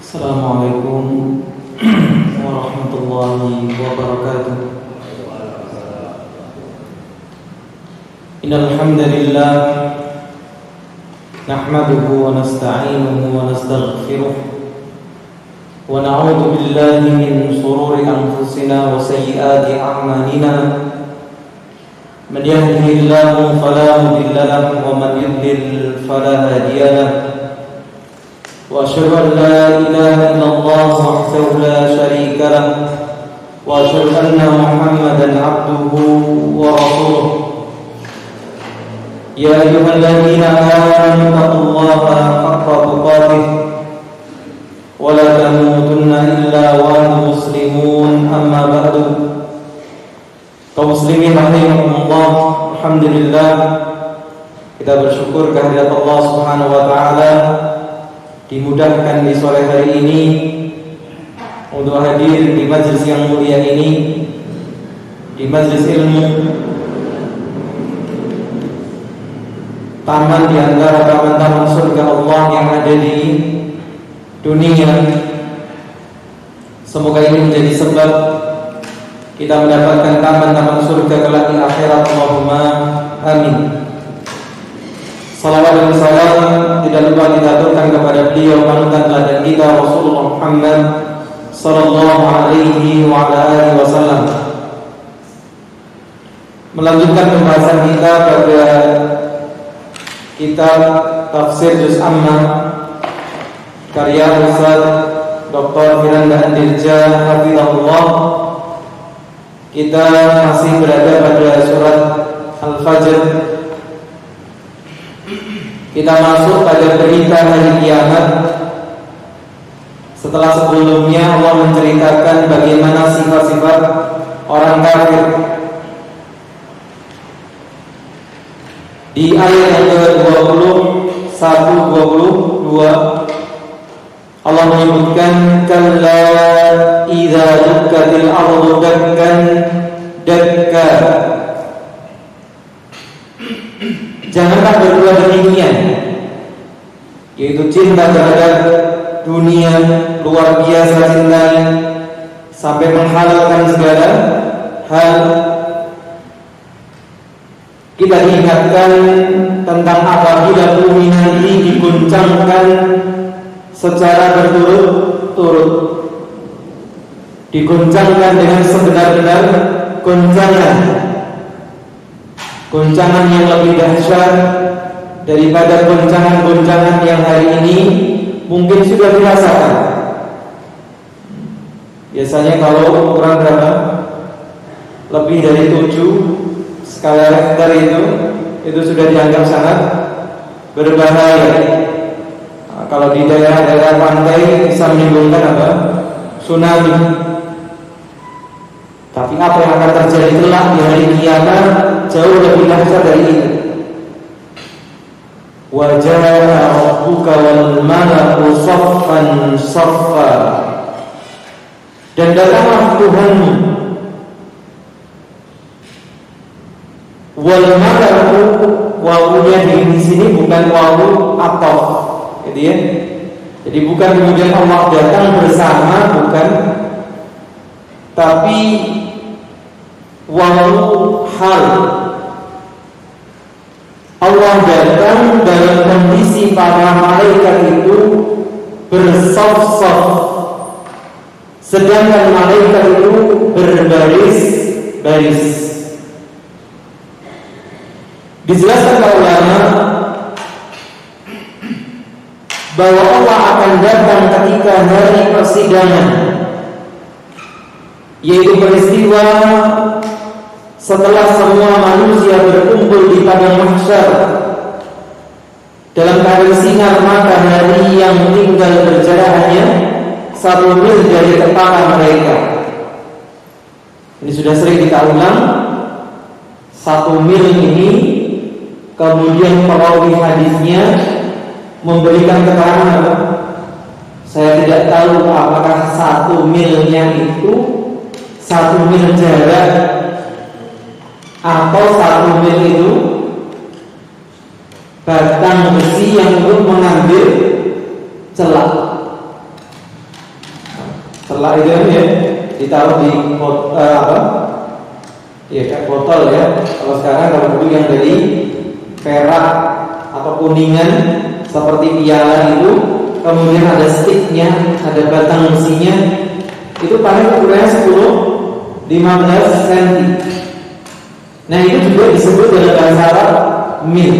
Assalamualaikum warahmatullahi wabarakatuh. Innal hamdalillah nahmaduhu wa nasta'inuhu wa nastaghfiruh wa na'udzu billahi min shururi anfusina wa sayyiati a'malina. Man yahdihillahu fala mudilla lahu wa man yudlil fala hadiya lahu. وأشهد أن لا إله إلا الله وحده لا شريك له وأشهد أن محمدا عبده ورسوله يا أيها الذين آمنوا اتقوا الله حق تقاته ولا تموتن إلا وأنتم مسلمون أما بعد. Kaum muslimin rahimakumullah, alhamdulillah kita bersyukur kehadirat Allah Subhanahu wa taala dimudahkan di sore hari ini untuk hadir di majelis yang mulia ini, di majelis ilmu, taman di antara taman-taman surga Allah yang ada di dunia. Semoga ini menjadi sebab kita mendapatkan taman-taman surga kelak di akhirat. Allahumma amin. Salawat dan salam tidak lupa kita aturkan kepada beliau panutan teladan kita Rasulullah Muhammad sallallahu alaihi wa ala alihi wasallam. Melanjutkan pembahasan kita pada kitab Tafsir Juz Amma karya Ustaz Dr. Firanda Andirja hafizahullah. Kita masih berada pada surat Al-Fajr. Kita masuk pada berita hari kiamat. Setelah sebelumnya Allah menceritakan bagaimana sifat-sifat orang kafir. Di ayat yang ke-21 22 Allah menyebutkan kalla idza dukkatil ardu dakkan dakka. Janganlah berbuat demikian, yaitu cinta terhadap dunia luar biasa cintanya sampai menghalalkan segala hal. Kita diingatkan tentang apabila bumi nanti diguncangkan secara berturut-turut, diguncangkan dengan sebenar-benar goncangan yang lebih dahsyat daripada goncangan-goncangan yang hari ini mungkin sudah dirasakan. Biasanya kalau ukuran berapa? Lebih dari 7 skala Richter itu sudah dianggap sangat berbahaya. Nah, kalau di daerah-daerah pantai bisa menimbulkan apa? Tsunami. Tapi apa yang akan terjadi kelak di hari kiamat jauh lebih dahsyat dari itu. Wa jaa rabbuka wal malaku saffan saffa. Dan datanglah Tuhanmu. Wal malaku, wawunya di sini bukan wawu ataf, gitu ya. Jadi bukan kemudian Allah datang bersama, bukan, tapi wawu hal. Allah datang dalam kondisi para malaikat itu bersaf-saf, sedangkan malaikat itu berbaris-baris. Dijelaskan oleh ulama bahwa Allah akan datang ketika hari persidangan, yaitu peristiwa setelah semua manusia berkumpul di padang mahsyar dalam keadaan sinar matahari yang tinggal berjarak hanya 1 mil dari kepala mereka. Ini sudah sering kita ulang. 1 mil ini kemudian perawi hadisnya memberikan keterangan apa? Saya tidak tahu apakah 1 milnya itu 1 mil jarak atau 1 mil itu batang besi yang untuk mengambil celah. Setelah itu ya ditaruh di kayak botol ya. Kalau sekarang kalau dulu yang dari perak atau kuningan seperti piala itu, kemudian ada sticknya, ada batang besinya, itu paling ukurannya 10-15 cm. Nah itu juga disebut dalam bahasa Arab mil.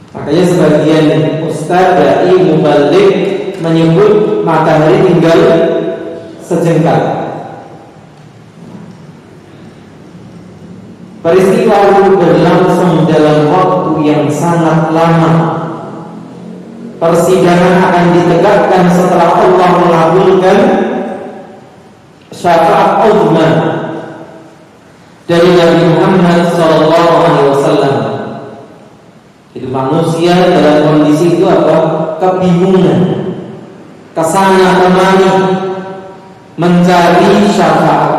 Makanya sebagian ustaz, dai, mubalik menyebut matahari tinggal sejengkal. Peristiwa itu berlangsung dalam waktu yang sangat lama. Persidangan akan ditegakkan setelah Allah mengabulkan syafaat uzma dari Nabi Muhammad SAW. Itu manusia dalam kondisi itu apa? Kebingungan, kesana kemari mencari syafaat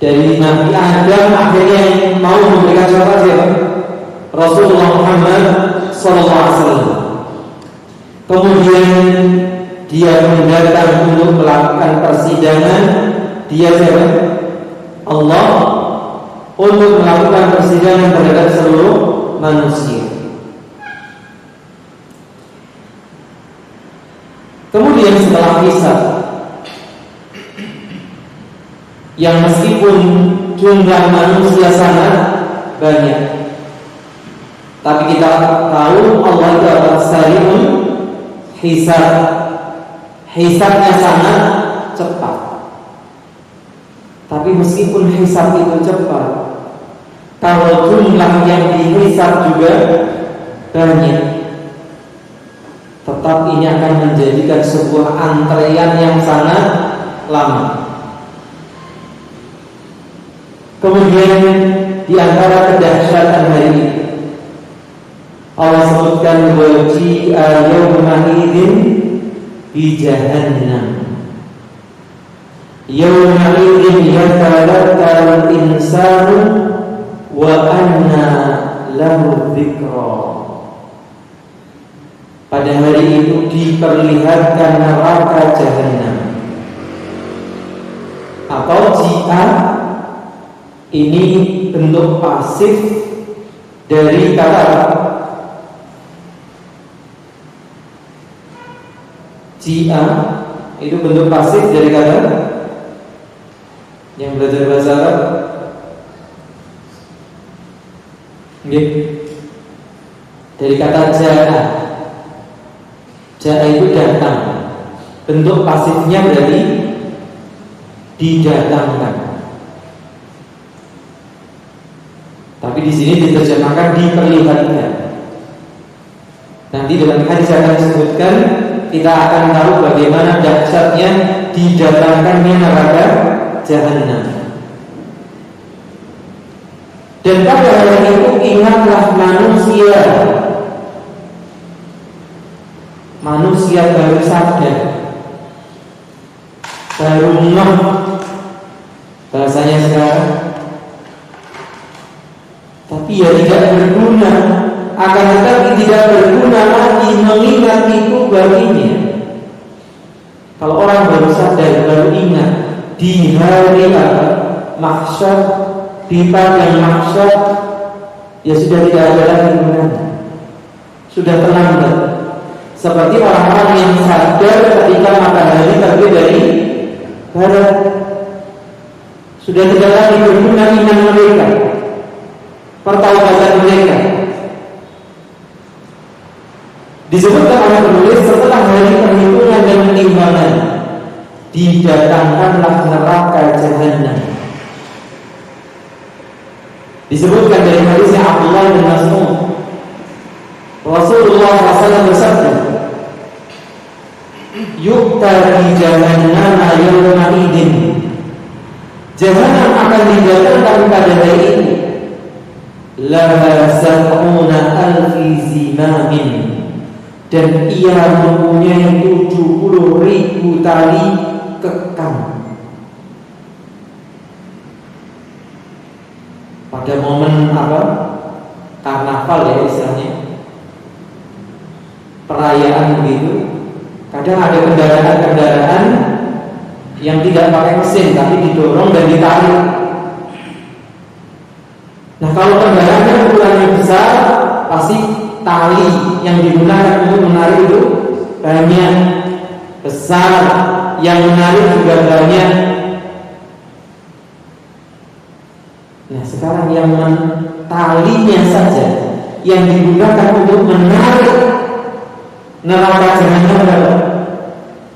dari Nabi Adam. Akhirnya yang mau memberikan syafaat siapa? Rasulullah Muhammad SAW. Kemudian dia mendatang untuk melakukan persidangan. Dia siapa? Allah, untuk melakukan persidangan terhadap seluruh manusia. Kemudian setelah hisab, yang meskipun jumlah manusia sangat banyak, tapi kita tahu Allah itu adalah sari'un hisab. Hisabnya sangat cepat. Tapi meskipun hisab itu cepat, kalau jumlah yang dihisab juga banyak, tetap ini akan menjadikan sebuah antrean yang sangat lama. Kemudian di antara kedahsyatan hari ini, Allah sebutkan waji'a yawma idzin bi jahannam. Yawma idzin yatadhakkaru al-insanu wa anna lahu dzikra. Pada hari itu diperlihatkan neraka jahannam. Atau ji'a ini bentuk pasif dari kata ji'a, itu bentuk pasif dari kata yang belajar bahasa Arab. Dari kata ja'a. Ja'a itu datang. Bentuk pasifnya berarti didatangkan. Tapi di sini diterjemahkan diperlihatkan. Nanti dalam hadis akan disebutkan, kita akan tahu bagaimana dahsyatnya didatangkannya neraka jahannam. Dan pada hari itu ingatlah manusia baru sadar, baru ngeh, bahasanya sekarang. Tapi ya tidak berguna, akan tetapi tidak berguna lagi mengingat itu baginya. Kalau orang baru sadar, baru ingat di hari mahsyar, di padang mahsyar, ya sudah tidak ada lagi gunanya, sudah terlambat. Seperti orang-orang yang sadar ketika matahari terbit dari barat, sudah tidak lagi berguna iman mereka, pertaubatan mereka. Disebutkan oleh penulis, setelah hari perhitungan dan penimbangan, didatangkanlah neraka jahannam. Disebutkan dari hadisnya Abdullah bin Mas'ud, Rasulullah SAW bersabda, "Yu'ta bi jahannam yawma idzin." Jahannam akan didatangkan pada hari ini. Laha sab'una alfi zimamin, dan ia mempunyai 70.000 tali kekang. Pada momen karnaval ya istilahnya, perayaan begitu, kadang ada kendaraan-kendaraan yang tidak pakai mesin tapi didorong dan ditarik. Nah, kalau kendaraannya ukurannya besar, pasti tali yang digunakan untuk menarik itu banyak, besar, yang menarik juga banyak. Nah, sekarang yang talinya saja yang digunakan untuk menarik neraka jahanam berapa?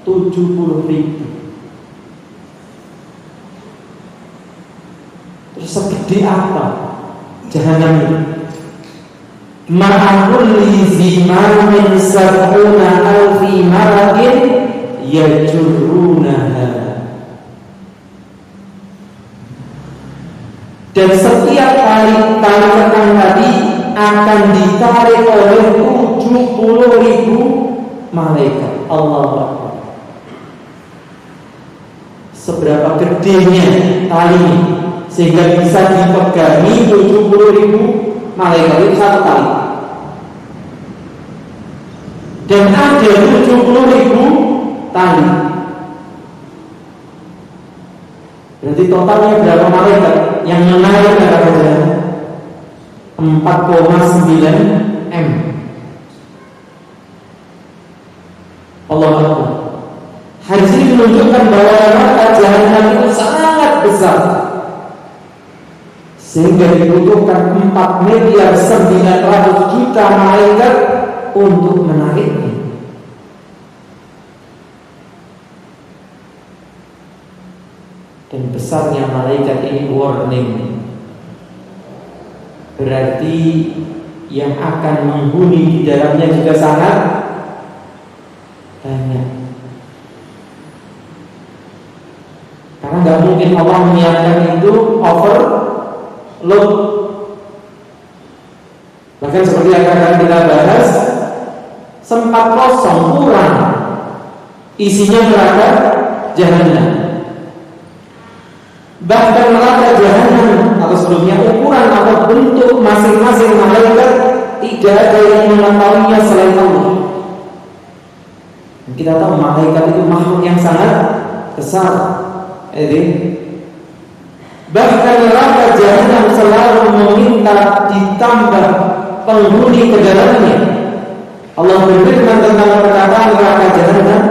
70.000. Terus segede apa jahanam itu? Ma'akul lizimamin sab'una alfi maradin yajurrunaha. Dan setiap tali kekang tadi akan ditarik oleh 70.000 malaikat. Allahu Akbar. Seberapa gedenya tali ini sehingga bisa dipegangi 70.000 malaikat itu satu tali. Dan ada 70.000 tali. Berarti totalnya berapa malaikat yang menarik neraka jahanam? 4,9 M. Allahu Akbar. Hadis ini menunjukkan bahwa neraka jahanam itu sangat besar, sehingga dibutuhkan 4.900.000.000 malaikat untuk menariknya. Dan besarnya malaikat ini warning. Berarti yang akan menghuni di dalamnya juga sangat banyak. Karena nggak mungkin Allah menyiapkan itu overload. Bahkan seperti yang akan kita bahas, sempat kosong, kurang isinya neraka jahanam. Bahkan neraka jahanam atau sebelumnya ukuran atau bentuk masing-masing malaikat tidak ada yang mengetahuinya selain Allah. Kita tahu malaikat itu makhluk yang sangat besar. Bahkan neraka jahanam selalu meminta ditambah penghuni ke dalamnya. Allah berfirman tentang perkataan neraka jahanam,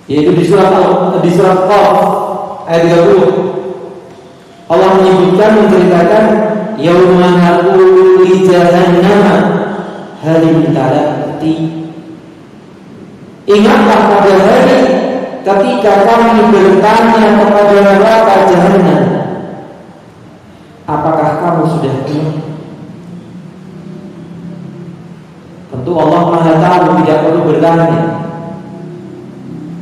yaitu di surat Qaf ayat 30. Allah menceritakan yauma naqulu li jahannam hal min talati. Ingatlah pada hari ketika kami bertanya kepada neraka jahanam, apakah kamu sudah penuh? Tentu Allah Maha Tahu, tidak perlu bertanya.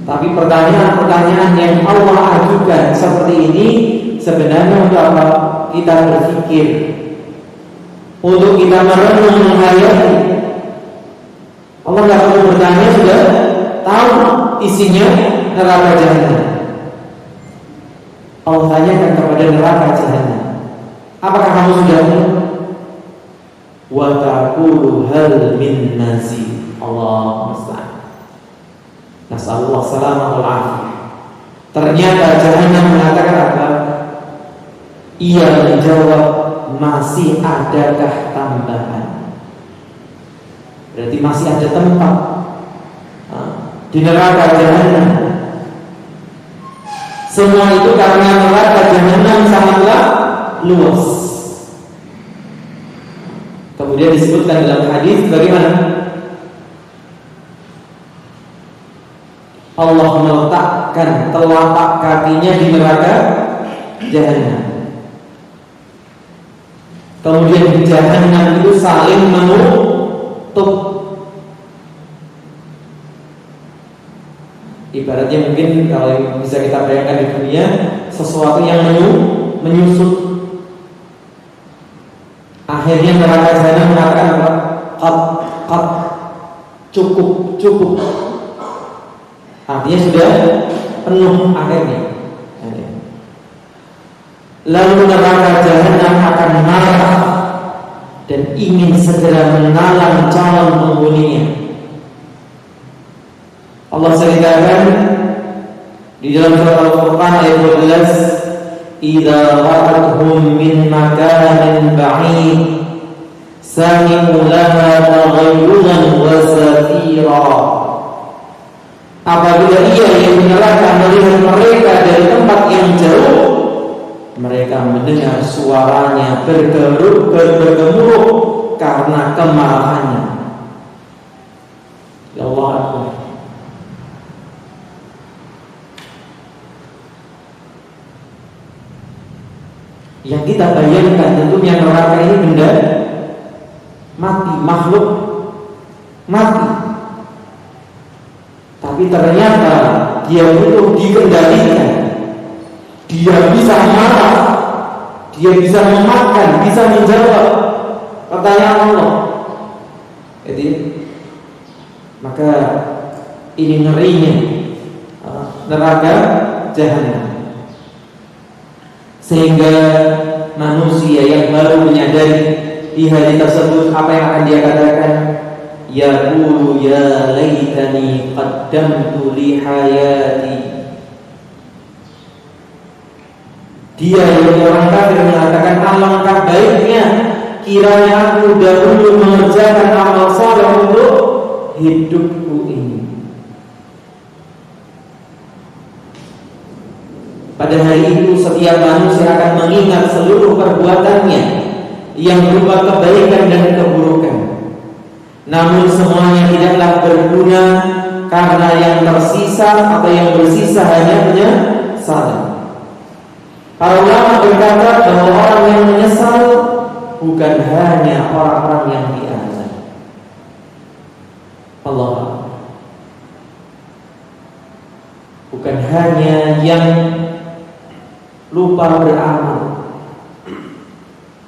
Tapi pertanyaan-pertanyaan yang Allah ajukan seperti ini sebenarnya untuk apa? Kita berpikir, untuk kita merenung, menghayati. Allah tidak perlu bertanya, sudah tahu isinya neraka jahanam. Allah tanyakan kepada neraka jahanam, apakah kamu sudah penuh? Wa taqulu hal min mazid. Allahumma musta'an. Nasallallahu salamah wal afiyah. Ternyata jahanam mengatakan apa? Ia menjawab, masih adakah tambahan? Berarti masih ada tempat di neraka jahanam. Semua itu karena neraka jahanam sangatlah luas. Kemudian disebutkan dalam hadis bagaimana Allah meletakkan telapak kakinya di neraka jahanam. Kemudian di jahanam itu saling menutup. Ibaratnya mungkin kalau bisa kita bayangkan di dunia, sesuatu yang menyusut. Akhirnya neraka jahanam mengatakan apa? Qat, cukup. Artinya sudah penuh akhirnya. Lalu neraka jahanam akan marah dan ingin segera menalan calon penghuninya. Allah ceritakan di dalam surat Al-Furqan ayat 12, "Idza ra'atuhum min makanin ba'id sami'u laha taghayyuzan wa zafira." Apabila ia yang menyerahkan melihat mereka dari tempat yang jauh, mereka mendengar suaranya bergemuruh karena kemarahannya. Ya Allah Akbar. Yang kita bayangkan tentunya neraka ini benda mati, makhluk mati. Tapi ternyata dia itu dikendalikan. Dia bisa marah, dia bisa memakan, bisa menjawab pertanyaan Allah. Jadi, maka ini ngerinya neraka jahanam. Sehingga manusia yang baru menyadari di hari tersebut, apa yang akan dia katakan? Yaqulu ya laitani qaddamtu li hayati. Dia yang orang kafir mengatakan, alangkah baiknya kiranya aku dahulu mengerjakan amal saleh untuk hidupku ini. Pada hari itu setiap manusia akan mengingat seluruh perbuatannya yang berupa kebaikan dan keburukan. Namun semuanya tidaklah berguna karena yang tersisa atau yang bersisa hanya penyesalan. Para ulama berkata bahwa orang yang menyesal bukan hanya orang-orang yang diazab. Allah, bukan hanya yang lupa beramal,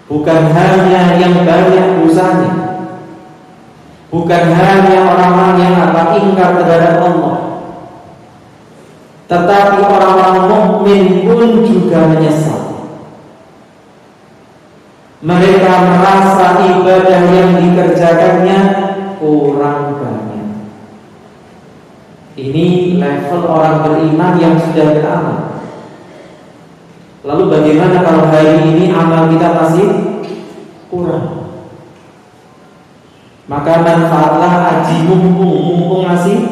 bukan hanya yang banyak dosanya, bukan hanya orang-orang yang ingkar terhadap Allah, tetapi orang-orang mukmin pun juga menyesal. Mereka merasa ibadah yang dikerjakannya kurang banyak. Ini level orang beriman yang sudah beramal. Lalu bagaimana kalau hari ini amal kita masih kurang? Maka manfaatlah aji mumpung masih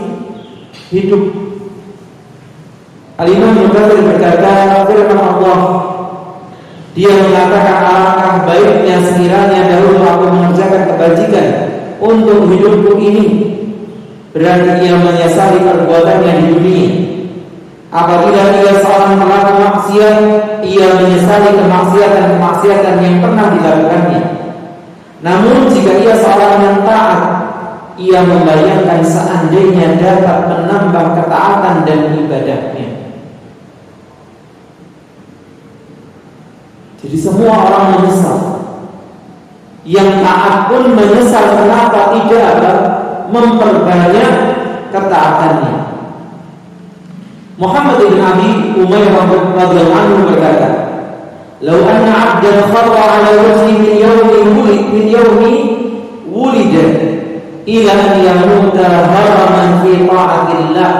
hidup. Al-Imam Ibnu Katsir berkata, firman Allah, dia mengatakan, alangkah baiknya sekiranya dahulu aku mengerjakan kebajikan untuk hidupku ini. Berarti ia menyesali perbuatannya di dunia. Apabila ia seorang pelaku maksiat, ia menyesali kemaksiatan yang pernah dilakukannya. Namun jika ia seorang yang taat, ia membayangkan seandainya dapat menambah ketaatan dan ibadahnya. Jadi semua orang menyesal. Yang taat pun menyesal kenapa tidak memperbanyak ketaatannya. Muhammad bin Abi Umayyah radhiyallahu anhu berkata, "Lau anna 'abdan kharra 'ala wajhi min yawmi wulida ila an yamuta haraman fi ta'atillah."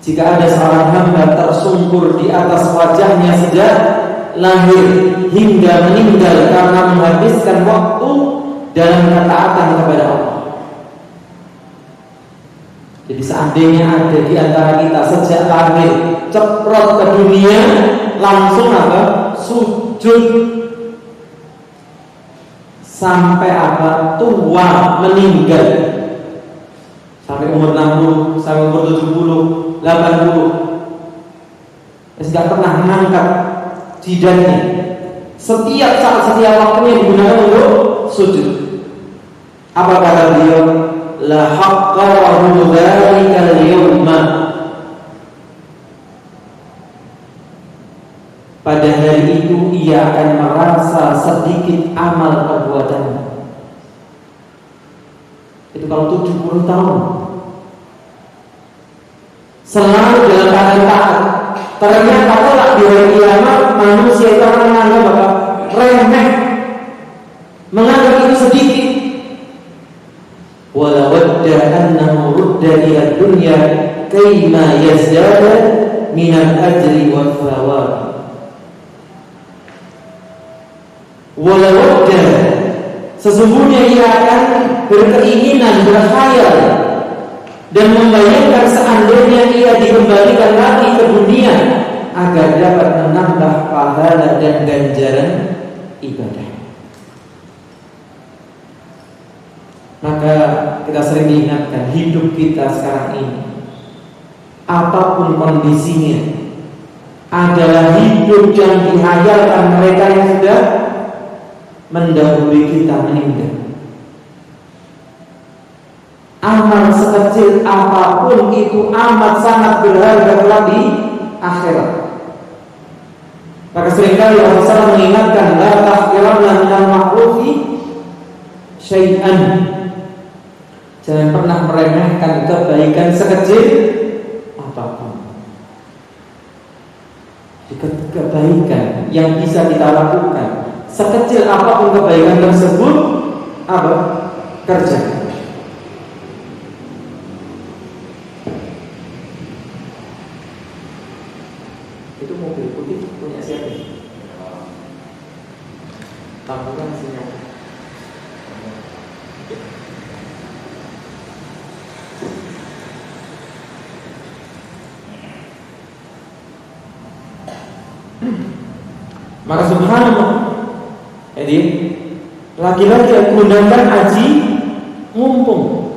Jika ada seorang hamba tersungkur di atas wajahnya sejak lahir hingga meninggal karena menghabiskan waktu dalam ketaatan kepada Allah. Jadi seandainya ada di antara kita sejak lahir ceprot ke dunia langsung sujud sampai tua meninggal sampai umur 60, sampai umur 70, 80, tidak pernah mengangkat jidatnya. Setiap saat, setiap waktunya digunakan untuk sujud. Apa kata beliau? La haqqarahu dzalikal yawma. Pada hari itu ia akan merasa sedikit amal perbuatannya. Itu kalau 70 tahun selalu dalam keadaan taat. Ternyata kelak di hari kiamat manusia itu akan menganggap remeh, menganggap itu sedikit. wala wadda annahu rudda ila dunya kayma yazdada min al-ajri wal thawab. Wala wadda, sesungguhnya ia akan berkeinginan, berkhayal dan membayangkan seandainya ia dikembalikan lagi ke dunia agar dapat menambah pahala dan ganjaran ibadah. Maka kita sering diingatkan, hidup kita sekarang ini, apapun kondisinya, adalah hidup yang dihayalkan mereka yang sudah mendahului kita meninggal. Amal sekecil apapun itu amat sangat berharga kelak di akhirat. Maka seringkali Rasulullah mengingatkan, la tahqiranna minal ma'rufi syai'an. Jangan pernah meremehkan kebaikan sekecil apapun. Kebaikan yang bisa kita lakukan, sekecil apapun kebaikan tersebut, apa? Kerjakan. Itu mobil putih punya siapa? Tabungan sinyal. Maka subhanallah, jadi lagi-lagi menggunakan haji mumpung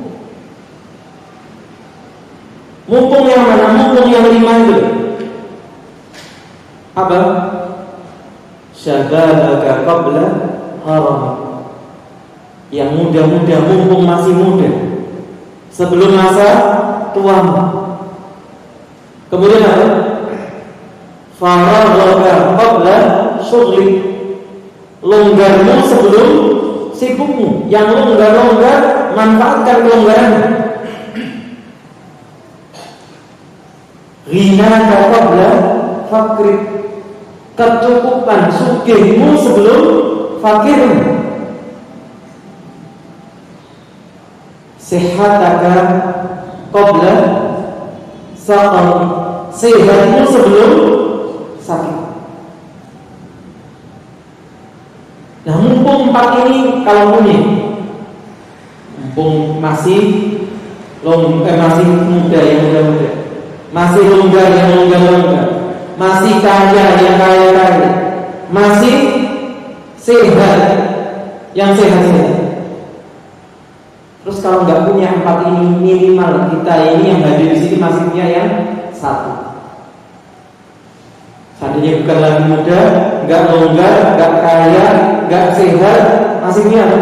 yang mana? Mumpung yang 5 itu apa? Syababaka qabla haram. Yang muda-muda, mumpung masih muda, sebelum masa tuamu. Kemudian apa? Faragaka qabla syughli, longgarmu sebelum sibukmu. Yang longgar-longgar, manfaatkan kelonggaran. Ghinaka qabla fakri, kecukupan sugihmu sebelum fakirmu. Sehataka qabla saqam, sehatmu sebelum sakit. Nah, mumpung 4 ini kalau punya, mumpung masih masih muda yang muda-muda, masih longgar yang longgar-longgar, masih kaya yang kaya-kaya, masih sehat yang sehat-sehat. Terus kalau nggak punya 4 ini, minimal kita ini yang hadir di sini masih punya yang 1. Seandainya bukan lagi muda, nggak longgar, nggak kaya, nggak sehat, masih punya apa?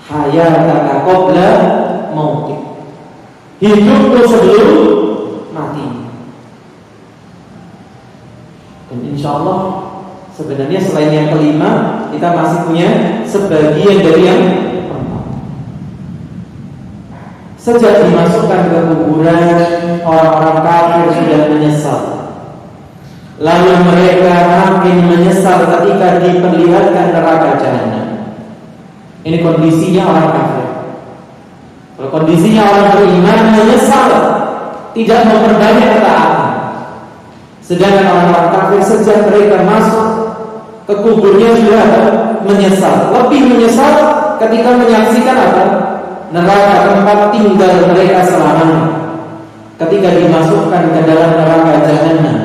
Hayataka qabla mautik, hidupmu sebelum mati. Dan insya Allah sebenarnya selain yang kelima, kita masih punya sebagian dari yang keempat. Sejak dimasukkan ke kuburan, orang-orang kafir sudah menyesal. Lalu mereka makin menyesal ketika diperlihatkan neraka jahanam. Ini kondisinya orang kafir. Kalau kondisinya orang beriman, menyesal, tidak memperbanyak ketaatan. Sedangkan orang-orang kafir sejak mereka masuk ke kuburnya sudah menyesal. Lebih menyesal ketika menyaksikan apa? Neraka, tempat tinggal mereka selamanya. Ketika dimasukkan ke dalam neraka jahanam,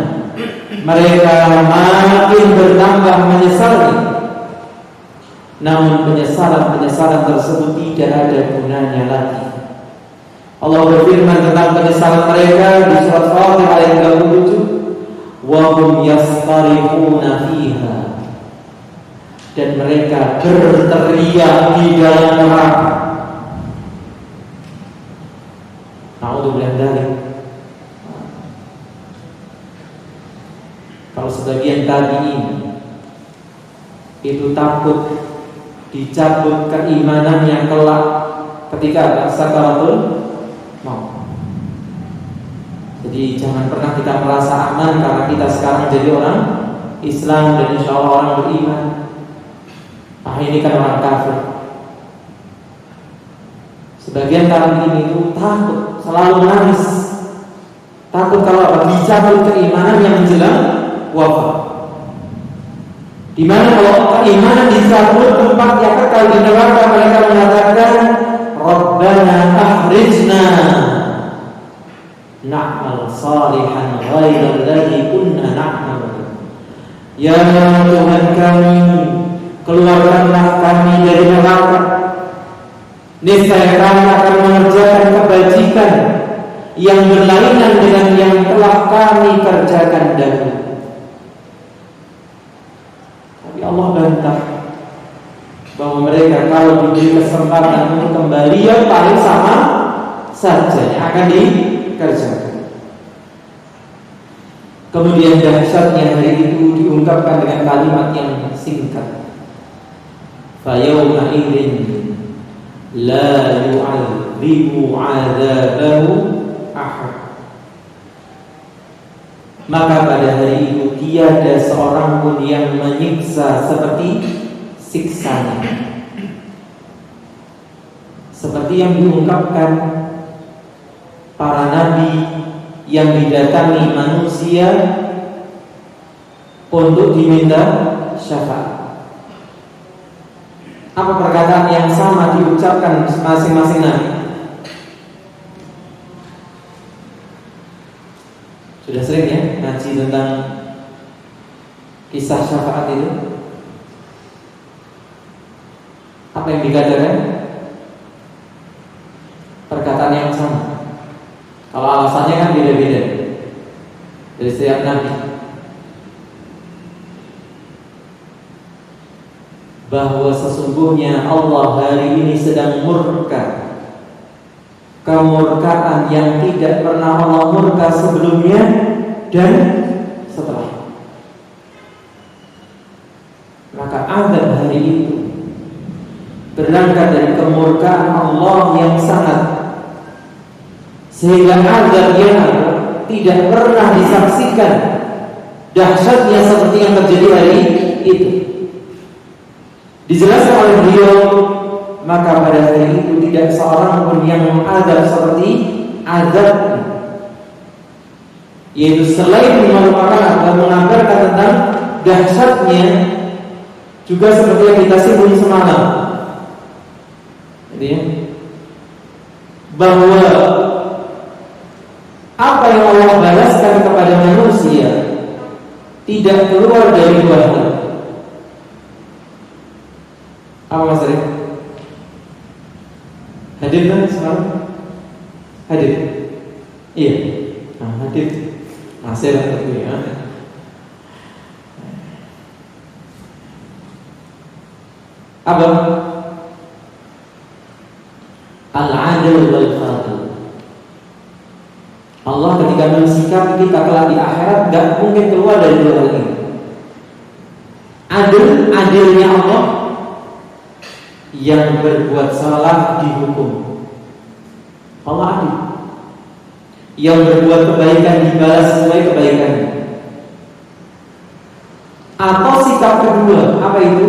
mereka makin bertambah menyesali. Namun penyesalan tersebut tidak ada gunanya lagi. Allah berfirman tentang penyesalan mereka di surat Fatir ayat 37, wa hum yastarihuna fiha, dan mereka berteriak di dalam neraka. Na'udzubillah dzalik. Kalau sebagian tabi'in itu takut dicabut keimanannya kelak ketika sakaratul maut. Jadi jangan pernah kita merasa aman karena kita sekarang jadi orang Islam dan insya Allah orang beriman. Ini kan orang kafir. Sebagian tabi'in itu takut, selalu menangis. Takut kalau dicabut keimanan yang menjelang wafat. Di mana kalau keimanan dicabut tempat yang kekal di neraka, mereka mengatakan Rabbana akhrijna na'mal salihan ghairal ladzi kunna na'mal. Ya Tuhan kami, keluarkanlah kami dari neraka. Niscaya kami akan mengerjakan kebajikan yang berlainan dengan yang telah kami kerjakan dahulu. Tapi Allah bantah bahwa mereka kalau diberi kesempatan untuk kembali, ya paling sama saja yang akan dikerjakan. Kemudian dahsyatnya hari itu diungkapkan dengan kalimat yang singkat. Fa yauma idzin la yu'adzibu 'adzabahu ahad. Maka pada hari itu tiada seorang pun yang menyiksa seperti siksanya, seperti yang diungkapkan para nabi yang didatangi manusia untuk diminta syafaat. Apa perkataan yang sama diucapkan masing-masing nabi? Sudah sering ya ngaji tentang kisah syafaat itu. Apa yang dikatakan? Perkataan yang sama. Kalau alasannya kan beda-beda dari setiap nabi. Bahwa sesungguhnya Allah hari ini sedang murka, kemurkaan yang tidak pernah Allah murka sebelumnya dan setelah. Maka azab hari itu berangkat dari kemurkaan Allah yang sangat, sehingga azab yang tidak pernah disaksikan dahsyatnya seperti yang terjadi hari itu. Dijelaskan oleh beliau, maka pada hari itu tidak seorang pun yang mengazab seperti azab, yaitu selain merupakan atau mengabarkan tentang dahsyatnya, juga seperti yang kita singgung semalam, jadi bahwa apa yang Allah balaskan kepada manusia tidak keluar dari dua hal. Apa Mas Rik? Hadir kan semalam? Hadir? Iya. Nah, hadir. Masih ada tentunya. Apa? Al-adl wal fadl. Allah ketika mensikapi kita kelak di akhirat gak mungkin keluar dari dua hal ini. Adilnya Allah, yang berbuat salah dihukum. Allah adil. Yang berbuat kebaikan dibalas sesuai kebaikannya. Atau sikap kedua, apa itu?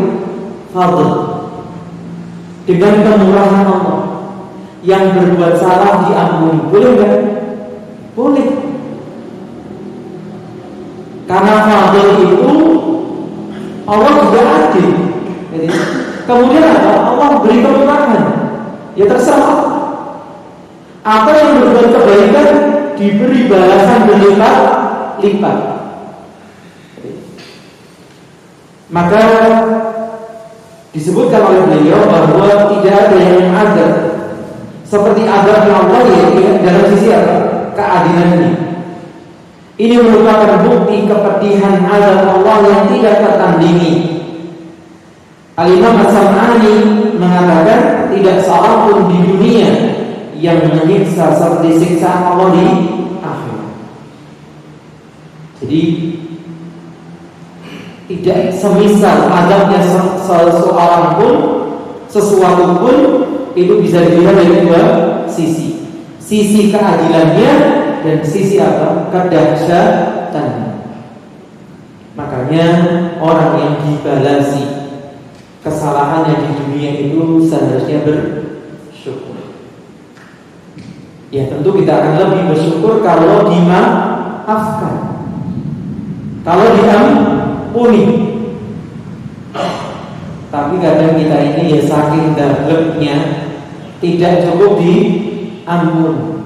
Fadl. Dengan kemurahan Allah, yang berbuat salah diampuni. Boleh enggak? Boleh. Karena fadl itu Allah juga adil. Jadi kemudian apa? Allah beri kemurahan. Ya terserah. Apa yang berbuat kebaikan diberi balasan berlipat-lipat. Maka disebutkan oleh beliau bahwa tidak ada yang azab seperti azabnya Allah, yaitu dalam sisi apa? Keadilannya. Ini merupakan bukti kepedihan azab Allah yang tidak tertandingi. Al-Imam As-Sam'ani mengatakan tidak seorang pun di dunia yang menyiksa seperti siksaan Allah di akhirat. Jadi tidak semisal azabnya seseorang pun, sesuatu pun itu bisa dilihat dari dua sisi. Sisi keadilannya dan sisi apa? Kedahsyatannya. Makanya orang yang dibalasi kesalahannya di dunia itu seharusnya bersyukur. Ya tentu kita akan lebih bersyukur kalau dimaafkan, kalau diampuni. Tapi kadang kita ini ya saking dableknya tidak cukup diampuni.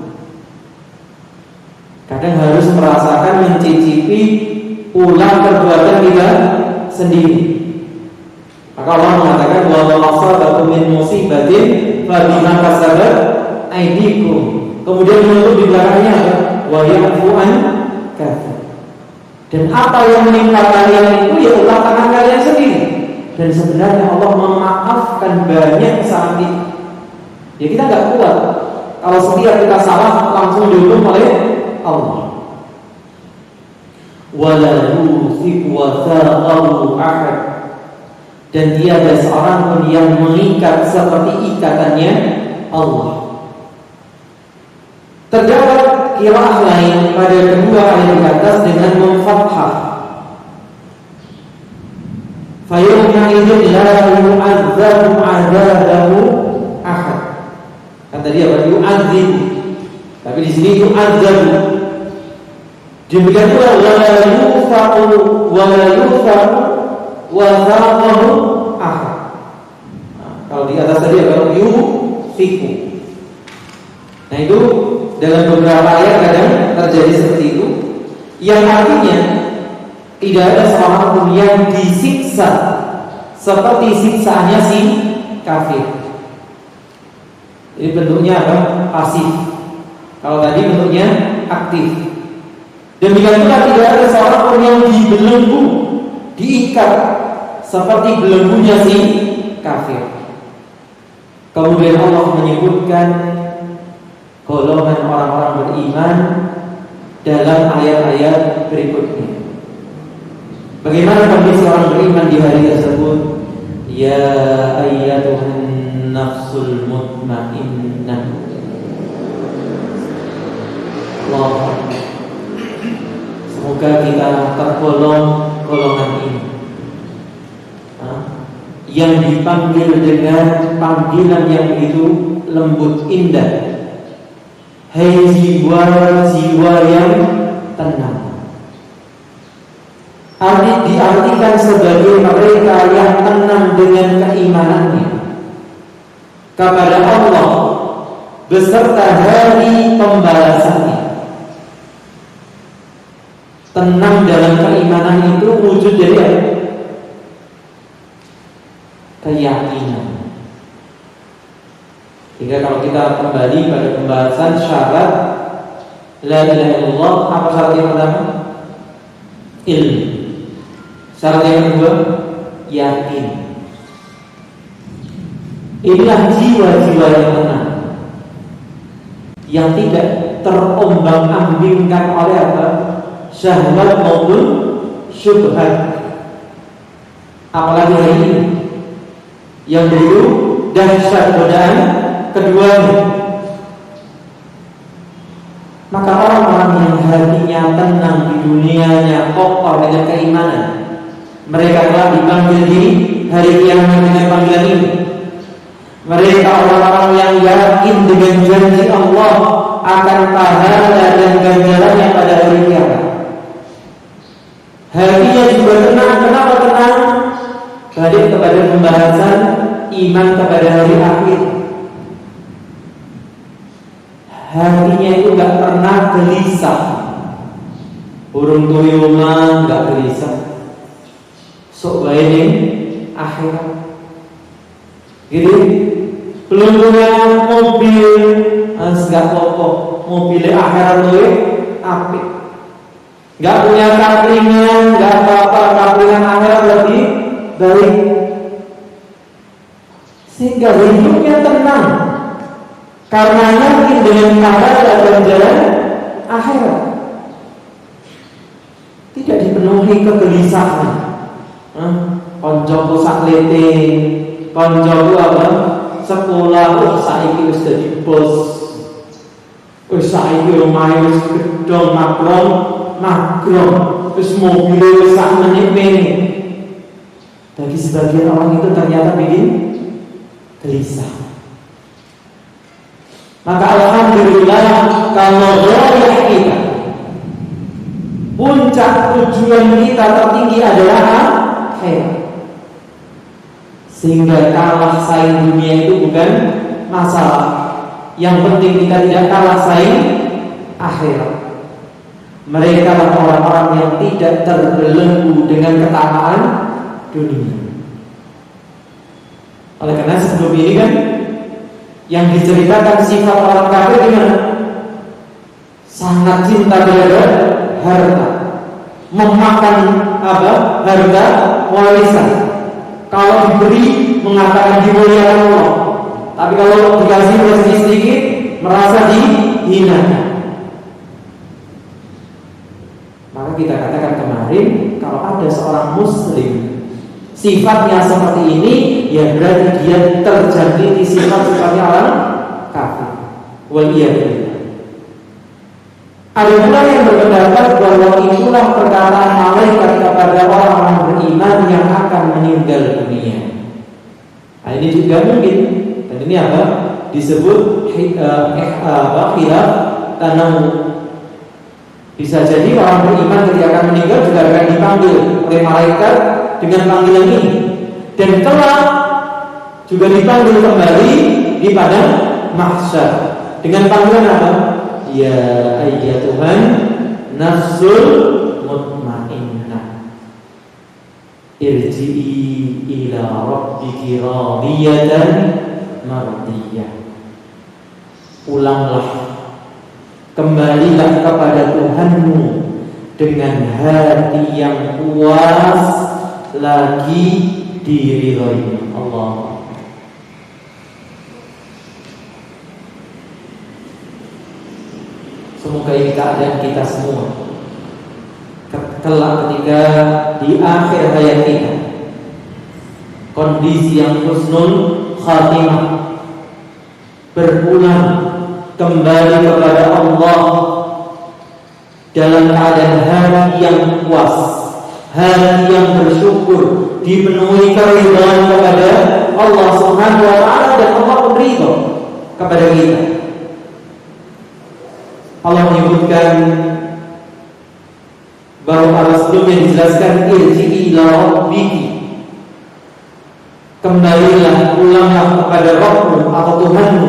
Kadang harus merasakan, mencicipi ulang perbuatan kita sendiri. Maka Allah mengatakan wa ma asabakum min musibatin fa bima kasabat aydikum. Kemudian menutup di belakangnya wa ya'fu an katsir. Dan apa yang menimpa kalian itu ya ulah tangan kalian sendiri. Dan sebenarnya Allah memaafkan banyak saat itu. Ya kita nggak kuat kalau setiap kita salah langsung dihukum oleh Allah. Wala yusifu wathaqahu ahad. Dan tiada seorang pun yang mengikat seperti ikatannya Allah. Terdapat qiraah lain pada kedua ayat di atas dengan memfathah. Fa yawma idzin la yu'adzabu 'adzabahu ahad. Kata dia yu'adzib. Tapi di sini yu'adzabu. Demikian pula la yufaqu wa la yufaqu wa zaqahu ahad. Kalau di atas tadi kalau yufiku. Nah itu dalam beberapa ayat kadang terjadi seperti itu, yang artinya tidak ada seorang pun yang disiksa seperti siksaannya si kafir. Ini bentuknya apa? Pasif. Kalau tadi bentuknya aktif. Demikian pula tidak ada seorang pun yang dibelenggu, diikat seperti belenggunya si kafir. Kemudian Allah menyebutkan golongan orang-orang beriman dalam ayat-ayat berikutnya. Bagaimana kondisi orang beriman di hari tersebut? Ya ayyatuhan nafsul mutmainnah. Allah, semoga kita tergolong golongan ini yang dipanggil dengan panggilan yang begitu lembut indah. Hei jiwa-jiwa yang tenang. Diartikan sebagai mereka yang tenang dengan keimanannya kepada Allah beserta hari pembalasannya. Tenang dalam keimanan itu wujud dari apa? Keyakinan. Sehingga kalau kita kembali pada pembahasan syarat la ilaha illallah, apa syarat yang pertama? Ilmu. Syarat yang kedua, yakin. Inilah jiwa-jiwa yang tenang, yang tidak terombang-ambingkan oleh apa? Syahwat maupun syubhat. Apalagi hari ini yang begitu dahsyat godaan keduanya. Maka orang-orang yang hatinya tenang di dunianya kokoh dengan keimanan, mereka telah dipanggil di hari kiamat dengan panggilan ini. Mereka orang-orang yang yakin dengan janji Allah akan pahala dan ganjarannya pada hari kiamat. Hatinya juga tenang. Kenapa tenang? Balik kepada pembahasan iman kepada hari akhir. Hatinya itu gak pernah gelisah. Burung tuyuman gak gelisah. Sok bae ning akhirat. Gitu. Belum punya mobil, gak apa-apa. Mobilnya akhirat luwe apik. Gak punya kaplingan, gak apa-apa. Kaplingan akhirat lebih baik. Sehingga hidupnya tenang karena yakin dengan pahala dan jalan akhirat. Tidak dipenuhi kegelisahan. Koncoku saklete, koncoku apa? Sekolah saiki wis dadi bos. Wis saiki omahe wis gedhong magrom, wis mobil wis sak meneh. Bagi sebagian orang itu ternyata bikin gelisah. Maka alhamdulillah kalau ghayah kita, puncak tujuan kita tertinggi adalah akhirat. Sehingga kalah saing dunia itu bukan masalah. Yang penting kita tidak kalah saing akhirat. Mereka adalah orang-orang yang tidak terbelenggu dengan ketamaan dunia. Oleh karena sebelum ini kan yang diceritakan sifat orang kafir gimana? Sangat cinta terhadap harta, memakan harta warisan. Kalau diberi mengatakan dimuliakan Allah, tapi kalau dikasih rezeki sedikit merasa dihina. Maka kita katakan kemarin, kalau ada seorang muslim sifatnya seperti ini, ya berarti dia terjangkiti sifat-sifatnya orang kafir. Waliyadillah. Ada pula yang berpendapat bahwa itulah perkataan malaikat kepada orang-orang beriman yang akan meninggal dunia. Nah, ini juga mungkin. Dan ini disebut khilaf tanamu. Bisa jadi orang beriman ketika akan meninggal juga akan dipanggil oleh malaikat dengan panggilan ini, dan kelak juga dipanggil kembali di padang mahsyar dengan panggilan apa? Ya ayyatuhan nafsul mutmainnah, irji'i ila rabbiki radiyatan mardiyah. Pulanglah, kembalilah kepada Tuhanmu dengan hati yang puas lagi diridhoi Allah. Semoga ini keadaan kita semua kelak ketika di akhir hayat kita, kondisi yang husnul khatimah, berpulang kembali kepada Allah dalam keadaan hati yang puas, hati yang bersyukur, dipenuhi keridhaan kepada Allah Subhanahu wa taala, dan Allah pun ridha kepada kita. Allah menyebutkan bahwa Allah sebelumnya dijelaskan irji'i ila rabbiki, kembalilah, pulanglah kepada Rabbmu atau Tuhanmu.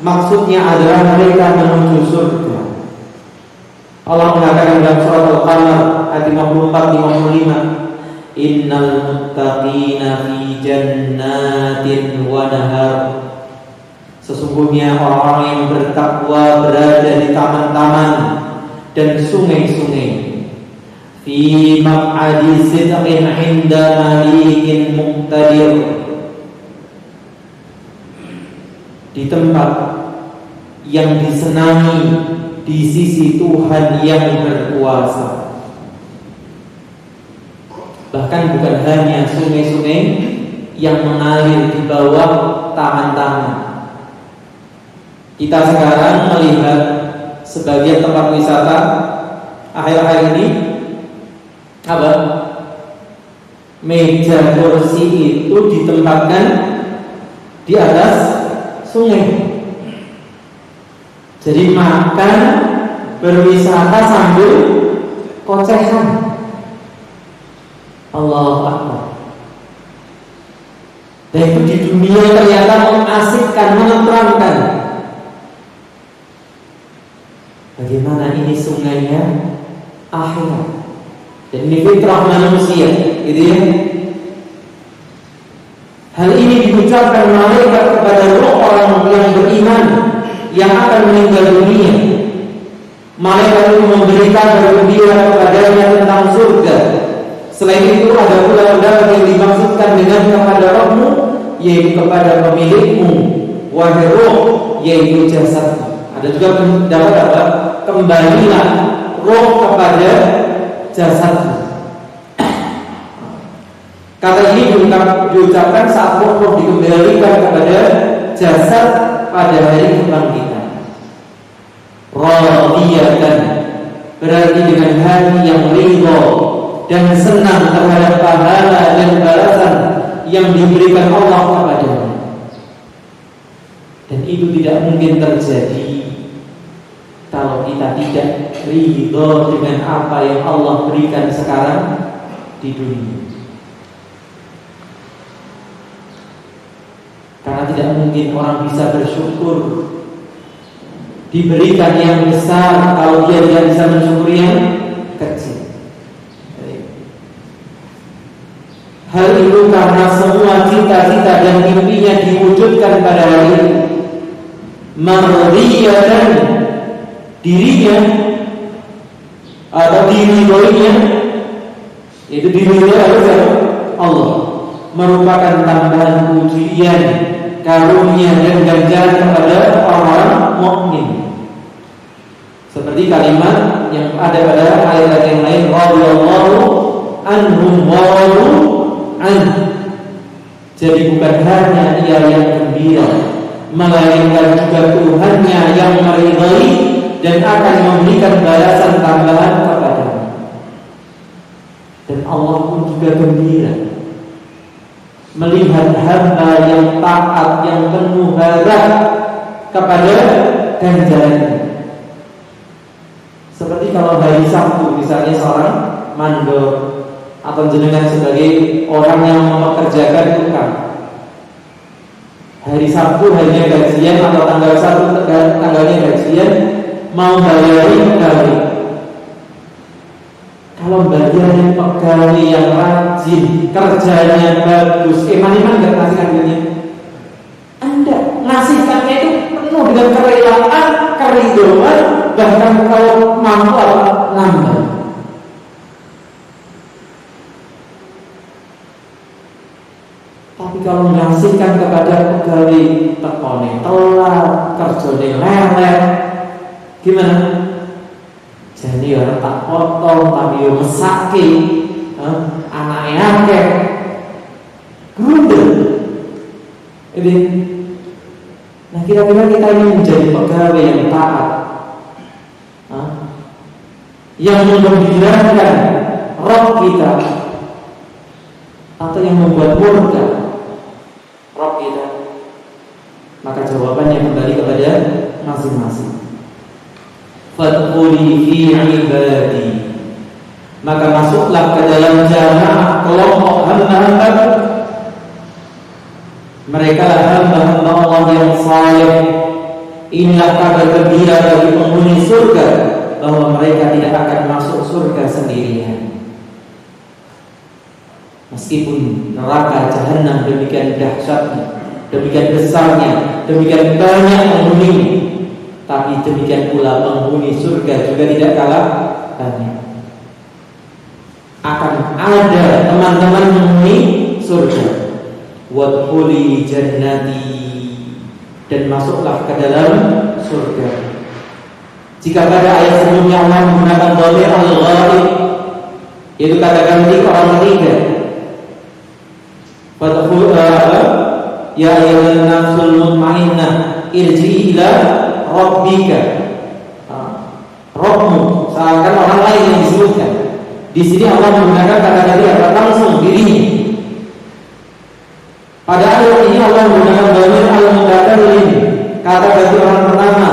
Maksudnya adalah mereka menuju surga. Allah mengatakan dalam surat Al-Qamar ayat 54-55, innal muttaqina fi jannatin wa nahar. Sesungguhnya orang-orang yang bertakwa berada di taman-taman dan sungai-sungai. Fi maq'adi sidqin 'inda malikin muqtadir. Di tempat yang disenangi di sisi Tuhan yang berkuasa. Bahkan bukan hanya sungai-sungai yang mengalir di bawah taman-taman. Kita sekarang melihat sebagian tempat wisata akhir-akhir ini meja kursi itu ditempatkan di atas sungai. Jadi makan, berwisata sambil kocehan. Allahu Akbar. Dan itu di dunia ternyata mengasihkan, menenteramkan. Bagaimana ini sungainya akhirat. Dan ini fitrah manusia, gitu ya. Hal ini diucapkan malaikat kepada orang yang beriman yang akan meninggal dunia. Malaikat itu memberikan bergembira kepadanya tentang surga. Selain itu ada pula pendapat yang dimaksudkan dengan kepada Rabbmu, yaitu kepada pemilikmu, wahai ruh, yaitu jasadmu. Ada juga pendapat apa? Kembalilah roh kepada jasadmu. Kata ini diucapkan saat roh dikembalikan kepada jasad pada hari kebangkitan. Radiyatan berarti dengan hati yang ridha dan senang terhadap pahala dan balasan yang diberikan Allah kepadanya. Dan itu tidak mungkin terjadi kalau kita tidak ridho dengan apa yang Allah berikan sekarang di dunia. Karena tidak mungkin orang bisa bersyukur diberikan yang besar kalau dia tidak bisa mensyukuri yang kecil. Hal itu karena semua cita-cita dan mimpinya diwujudkan pada hari ini, mardiyatan, dirinya atau diridhoinya, itu diridhoi oleh Allah, merupakan tambahan pujian, karunia dan ganjaran kepada orang mukmin. Seperti kalimat yang ada pada ayat yang lain, radhiyallahu anhum wa radu anhu. Jadi bukan hanya ia yang gembira, melainkan juga Tuhannya yang meridhai dan akan memberikan balasan tambahan kepadanya. Dan Allah pun juga gembira melihat hamba yang taat, yang penuh harap kepada ganjarannya. Seperti kalau hari Sabtu misalnya seorang mandor atau jenengan sebagai orang yang mempekerjakan tukang, hari Sabtu harinya gajian atau tanggal 1 tanggalnya gajian, mau bayarin pegawai. Kalau bayarin pegawai yang rajin, kerjanya bagus, iman-iman gak ngasihkan duitnya? Anda ngasihkannya itu penuh dengan kerelaan, keridhoan, bahkan kalau mampu nambah. Tapi kalau mengasihkan kepada pegawai tekone telat, kerjane lelet, gimana? Jadi orang tak potong, tapi yo mesake, anaknya akeh, grundel. Ini, nah kira-kira kita ini menjadi pegawai yang taat, yang menggembirakan Rabb kita, atau yang membuat murka Rabb kita? Maka jawabannya kembali kepada masing-masing. Fadkhuli fi ibadi, maka masuklah ke dalam jamaah kelompok hamba-hamba. Mereka hamba-hamba Allah yang saleh. Inilah kabar gembira bagi penghuni surga, bahwa mereka tidak akan masuk surga sendirian. Meskipun neraka jahanam demikian dahsyatnya, demikian besarnya, demikian banyak penghuninya, tapi demikian pula penghuni surga juga tidak kalah banyak. Akan ada teman-teman penghuni surga. Wadkhuli jannati, dan masuklah ke dalam surga. Jika pada ayat sebelumnya Allah menggunakan dhamir al-ghaib, yaitu kata ganti orang ketiga, wadkhul ya ayyuhan nafsul mutmainnah irji'i ila rabbika. Rabbmu, seakan orang lain yang disebutkan. Di sini Allah menggunakan kata ganti apa? Langsung dirinya. Pada ayat ini Allah menggunakan dhamir al-mutakallim, kata ganti orang pertama,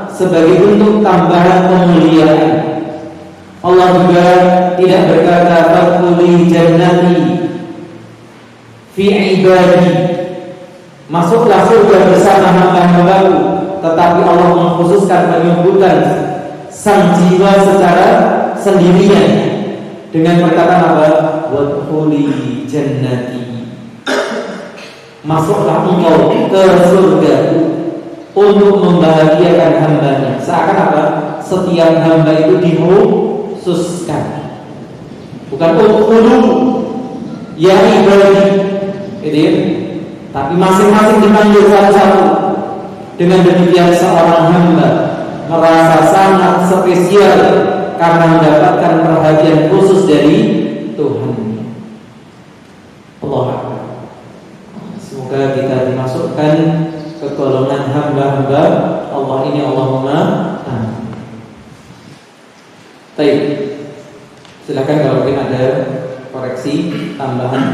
sebagai bentuk tambahan pemuliaan. Allah juga tidak berkata fadkhuli jannati fi ibadi, masuklah surga bersama hamba-hambaku, tetapi Allah mengkhususkan menyebutkan sang jiwa secara sendirian dengan perkataan apa? Wadkhuli jannati, masuklah engkau ke surga untuk membahagiakan hambanya. Seakan apa? Setiap hamba itu dikhususkan, bukan udkhulu ya ibadi, gitu ya? Tapi masing-masing dipanggil satu-satu. Dengan demikian seorang hamba merasa sangat spesial karena mendapatkan perhatian khusus dari Tuhan. Allah Akbar. Semoga kita dimasukkan ke golongan hamba-hamba Allah ini. Allahumma amin. Baik, silakan kalau mungkin ada koreksi tambahan.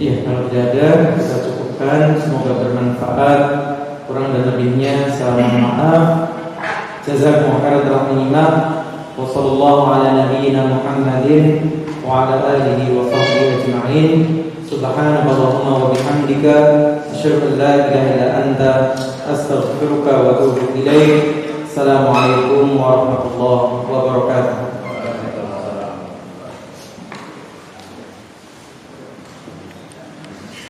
Iya, kalau tidak ada kita cukupkan. Semoga bermanfaat. Kurang dan lebihnya saya mohon maaf. Jazakumullahu khairan telah menyimak. Wassallallahu ala nabiyyina Muhammadin wa ala alihi wa sahbihi ajma'in. Subhanallahumma wa bihamdika asyhadu an la ilaha illa anta astaghfiruka wa atubu ilaik. Assalamualaikum warahmatullahi wabarakatuh.